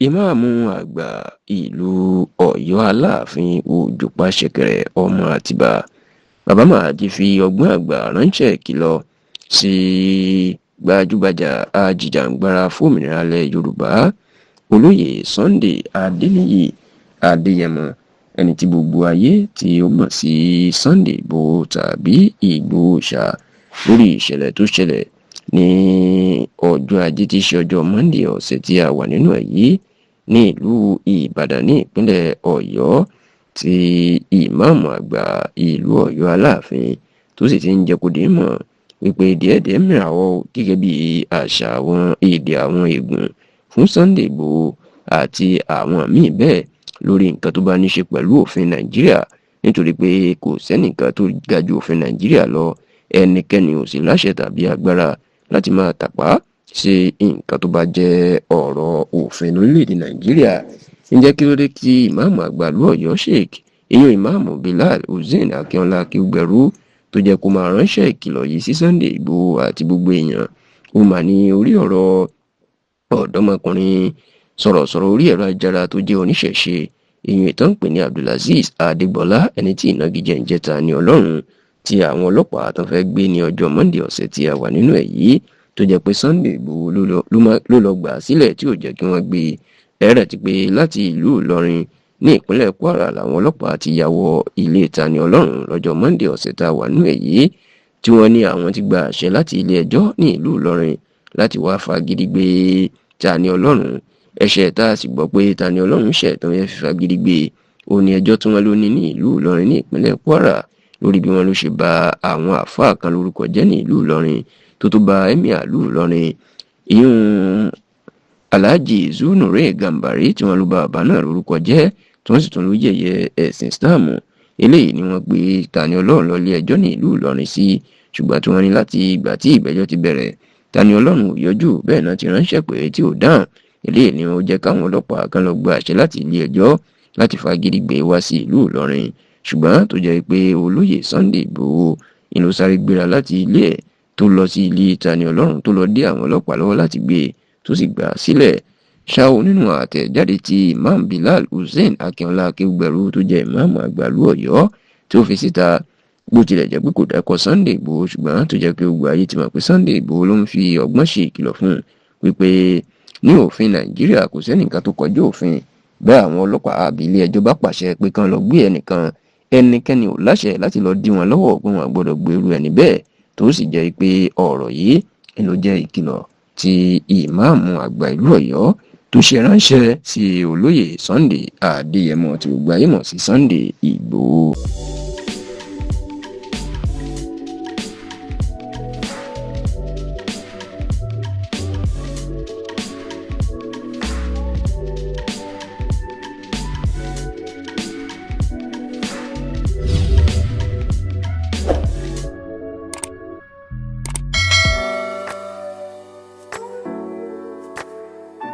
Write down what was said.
ìmáàmù àgbà ìlú Ọ̀yọ́ Aláàfin Òjòpá Ṣẹ̀kẹ̀rẹ̀ ọmọ Àtìbà Bàbá Màájí fi ọgbọ́n àgbà ránṣẹ́ ìkìlọ̀ sí gbajúgbajà ajìjàǹgbara fómìnira ilẹ̀ Yorùbá Olóyè Sunday Adéníyì Adéyẹmọ, ẹni tí gbogbo ayé tí ó mọ̀ sí Sunday Igboho tàbí Ìgbòho Òòṣà, lórí ìṣẹ̀lẹ̀ tó ṣẹlẹ̀ ní ọjọ́ Ajé tí í ṣe ọjọ́ Monday ọ̀sẹ̀ tí a wà nínú ẹ̀ yìí ní ìlú Ìbàdàn ní ìpínlẹ̀ Ọ̀yọ́, tí ìmáàmù àgbà ìlú Ọ̀yọ́ Aláàfin tó sì ti ń jẹ́ kó dé mọ̀ wípé díẹ̀díẹ̀ mìràwọ̀ gẹ́gẹ́ bí àṣà àwọn èdè àwọn ègùn fún Sunday Igboho àti àwọn míì bẹ́ẹ̀ lórí nǹkan tó bá ní ṣe pẹ̀lú òfin Nàìjíríà, nítorí pé kò sẹ́nìkan tó ga ju òfin Nàìjíríà lọ, ẹnikẹ́ni ò sì láṣẹ tàbí agbára láti máa tàpá sí nǹkan tó bá jẹ́ ọ̀rọ̀ òfin lórílẹ̀‐èdè Nàìjíríà. Ǹjẹ́ kí ló dé tí ìmáàmù àgbà ìlú Ọ̀yọ́ Sheikh ìyẹn ìmáàmù Bilal Hussein Akínọlá Akéúgbẹ̀rú tó jẹ́ kó máa ránṣẹ́ ìkìlọ̀ yìí sí Sunday Igboho àti gbogbo èèyàn? Ó mà ní orí ọ̀rọ̀ ọ̀dọ́mọkùnrin sọ̀rọ̀sọ̀rọ̀ orí ẹ̀rọ ayélujára tó jẹ́ oníṣẹ̀ṣe ìyẹn ìtàn ń pè ní Abdulazeez Adégbọlá, ẹni tí ìnagijẹ ń jẹ́ Tani Ọlọ́run, tí àwọn ọlọ́pàá tó fẹ́ gbé ní ọjọ́ Monday ọ̀sẹ̀ tí a wà nínú ẹ̀ yìí, tó jẹ́ pé Sunday Igboho ló lọ gbà sílẹ̀ tí ò jẹ́ kí wọ́n gbé ẹ̀rẹ̀ ti pé láti ìlú Ìlọrin ní ìpínlẹ̀ Kwara làwọn ọlọ́pàá ti ya wọ ilé Tani Ọlọ́run lọ́jọ́ Monday ọ̀sẹ̀ tá a wà nínú ẹ̀ yìí, tí wọ́n ní àwọn ti gba àṣẹ láti ilé ẹjọ́ ní ìlú Ìlọrin láti wá fagídí gbé Tani Ọlọ́run. Ẹ̀ṣẹ̀ tá a sì gbọ́ pé Tani Ọlọ́run ṣẹ̀ tó yẹ fi fagídí gbé ó ní ẹjọ́ tí wọ́n ló ní ìlú Ìlọrin ní ìpínlẹ̀ Kwara lórí bí wọ́n ló ṣe ba àwọn àfáà kan lórúkọ jẹ́ ní ìlú Ìlọrin tó ba Emir ìlú Ìlọrin ìyún Alhaji Zunure Gambari tí wọ́n ló ba bàbá náà lórúkọ jẹ́ tí wọ́n sì tún ló yẹ̀yẹ́ ẹ̀sìn Islam. Eléyìí ni wọ́n gbé Tani Ọlọ́run lọ ilé ẹjọ́ ní ìlú Ìlọrin sí, ṣùgbọ́n tí wọ́n ní láti ìgbà tí ìgbẹ́jọ́ ti bẹ̀rẹ̀ Tani Ọlọ́run ò yọjú, bẹ́ẹ̀ náà ti ránṣẹ́ pé tí ò dáhùn. Eléyìí ni ó jẹ́ káwọn ọlọ́pàá kan lọ gba àṣẹ láti ilé ẹjọ́ láti fagídí gbé wá sí ìlú Ìlọrin, ṣùgbọ́n tó jẹ́ pé olóyè Sunday Igboho ìlú sáré gbéra láti ilé ẹ̀ tó lọ sí ilé Tani Ọlọ́run tó lọ dé àwọn ọlọ́pàá lọ́wọ́ láti gbé tó sì gbà sílẹ̀. Ṣáò nínú àtẹ̀jáde tí Imam Bilal Hussein Akínọlá Akéúgbẹ̀rú tó jẹ́ ìmáàmù àgbà ìlú Ọ̀yọ́ tí ó fi síta, bó tilẹ̀ jẹ́ pé kò dákọ̀ Sunday Igboho, ṣùgbọ́n tó jẹ́ pé gbogbo ayé ti mọ̀ pé Sunday Igboho ló ń fi ọgbọ́n ṣe ìkìlọ̀ fún un wípé ní òfin Nàìjíríà kò sẹ́nìkan tó kọjá òfin. Bẹ́ẹ̀ àwọn ọlọ́pàá àbí ilé ẹjọ́ bá pàṣẹ pé kán lọ gbé ẹnikẹ́ni ò láṣẹ láti lọ dí wọn lọ́wọ́ pé wọn gbọ́dọ̀ gbèrú ẹni bẹ́ẹ̀, tó sì jẹ́ pé ọ̀rọ̀ yìí ló jẹ́ ìkìlọ̀ tí ìmáàmù àgbà ìlú Ọ̀yọ́ tó ṣe ránṣẹ́ sí olóyè Sunday Adéyẹmọ tí gbogbo ayé mọ̀ sí Sunday Igboho.